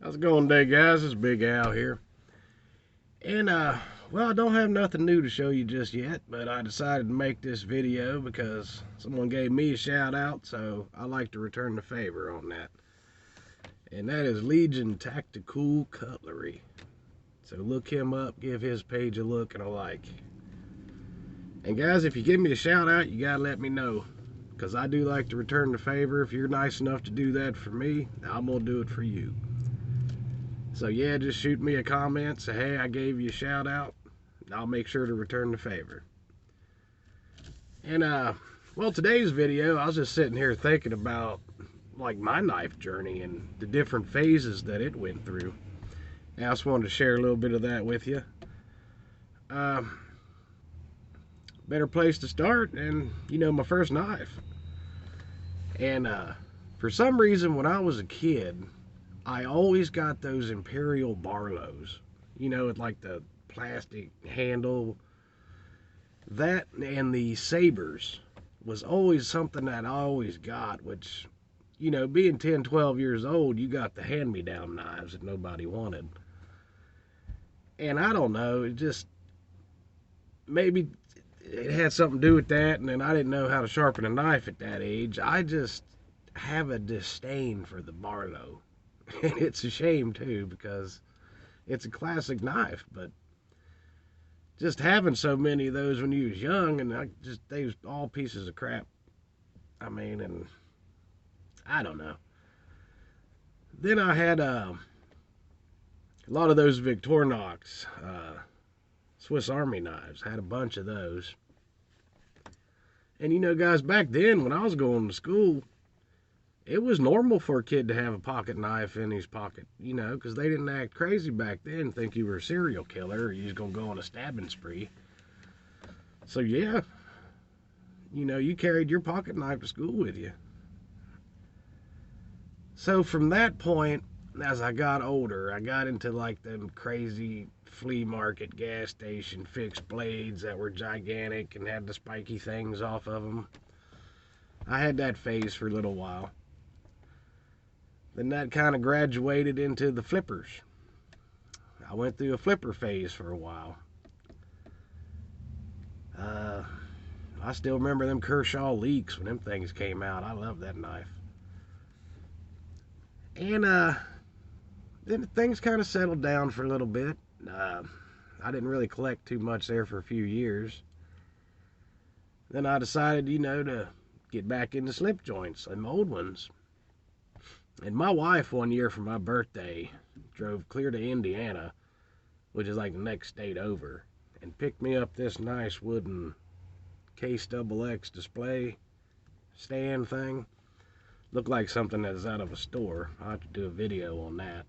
How's it going today, guys? It's Big Al here. And, well, I don't have nothing new to show you just yet, but I decided to make this video because someone gave me a shout out, so I like to return the favor on that. And that is Legion Tactical Cutlery. So look him up, give his page a look and a like. And, guys, if you give me a shout out, you gotta let me know, because I do like to return the favor. If you're nice enough to do that for me, I'm gonna do it for you. So yeah, just shoot me a comment, say, hey, I gave you a shout out. I'll make sure to return the favor. And well, today's video, I was just sitting here thinking about like my knife journey and the different phases that it went through. And I just wanted to share a little bit of that with you. Better place to start, and my first knife. And for some reason, when I was a kid, I always got those Imperial Barlows, with like the plastic handle. That and the sabers was always something that I always got, which, being 10, 12 years old, you got the hand-me-down knives that nobody wanted. And I don't know, it just, maybe it had something to do with that, and then I didn't know how to sharpen a knife at that age. I just have a disdain for the Barlow. And it's a shame too, because it's a classic knife, but just having so many of those when you was young, and they was all pieces of crap. I mean, and I don't know. Then I had a lot of those Victorinox Swiss Army knives. I had a bunch of those. And guys, back then when I was going to school, it was normal for a kid to have a pocket knife in his pocket, because they didn't act crazy back then and think you were a serial killer or you was going to go on a stabbing spree. So, yeah, you carried your pocket knife to school with you. So, from that point, as I got older, I got into like them crazy flea market gas station fixed blades that were gigantic and had the spiky things off of them. I had that phase for a little while. Then that kind of graduated into the flippers. I went through a flipper phase for a while. I still remember them Kershaw Leaks when them things came out. I love that knife. And then things kind of settled down for a little bit. I didn't really collect too much there for a few years. Then I decided, to get back into slip joints, them old ones. And my wife, one year for my birthday, drove clear to Indiana, which is like the next state over, and picked me up this nice wooden Case XX display stand thing. Looked like something that's out of a store. I'll have to do a video on that.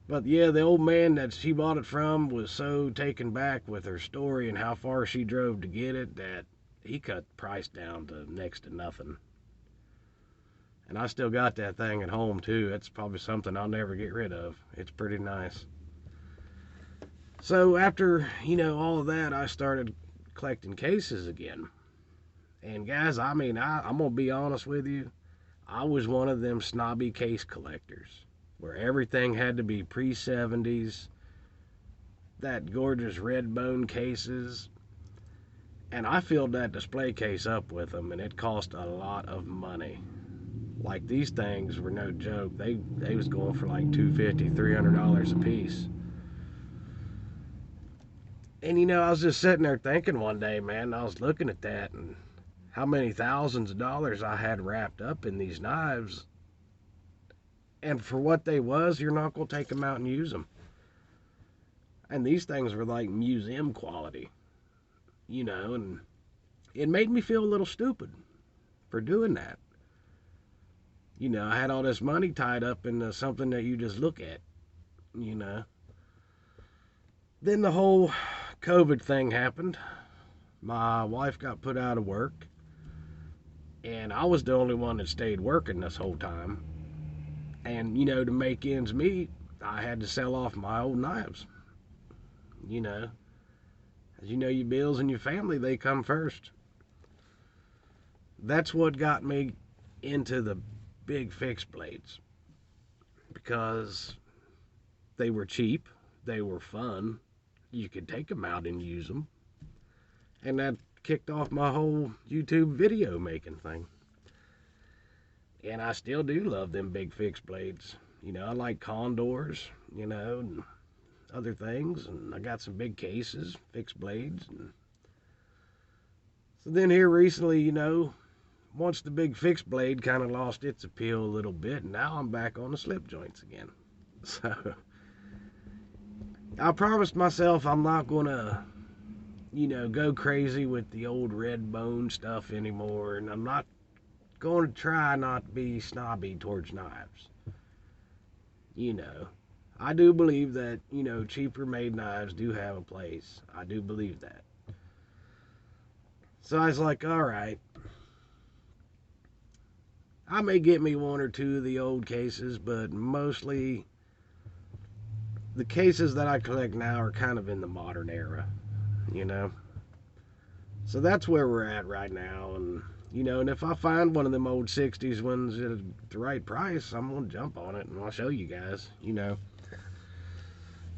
But yeah, the old man that she bought it from was so taken back with her story and how far she drove to get it that he cut the price down to next to nothing. And I still got that thing at home too. That's probably something I'll never get rid of. It's pretty nice. So after, all of that, I started collecting cases again. And guys, I'm going to be honest with you. I was one of them snobby case collectors where everything had to be pre-70s, that gorgeous red bone cases. And I filled that display case up with them, and it cost a lot of money. Like, these things were no joke. They was going for like $250, $300 a piece. And I was just sitting there thinking one day, man, I was looking at that and how many thousands of dollars I had wrapped up in these knives. And for what they was, you're not going to take them out and use them. And these things were like museum quality, and it made me feel a little stupid for doing that. I had all this money tied up into something that you just look at, Then the whole COVID thing happened. My wife got put out of work, and I was the only one that stayed working this whole time. And, to make ends meet, I had to sell off my old knives. As your bills and your family, they come first. That's what got me into the big fixed blades. because they were cheap, they were fun, you could take them out and use them, and that kicked off my whole YouTube video making thing. And I still do love them big fixed blades. I like condors, and other things, and I got some big cases, fixed blades. And so then here recently, once the big fixed blade kind of lost its appeal a little bit, and now I'm back on the slip joints again. So I promised myself I'm not gonna, go crazy with the old red bone stuff anymore, and I'm not going to try not to be snobby towards knives. I do believe that, cheaper made knives do have a place. I do believe that. So I was like, all right, I may get me one or two of the old cases, but mostly the cases that I collect now are kind of in the modern era, So that's where we're at right now, and and if I find one of them old 60s ones at the right price, I'm going to jump on it, and I'll show you guys, But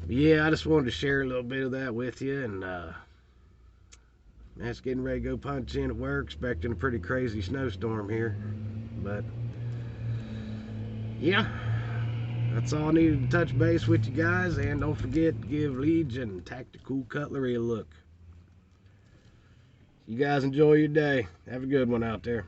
yeah, I just wanted to share a little bit of that with you, and it's getting ready to go punch in at work, expecting a pretty crazy snowstorm here, but yeah, that's all I needed to touch base with you guys, and don't forget to give Legion Tactical Cutlery a look. You guys enjoy your day. Have a good one out there.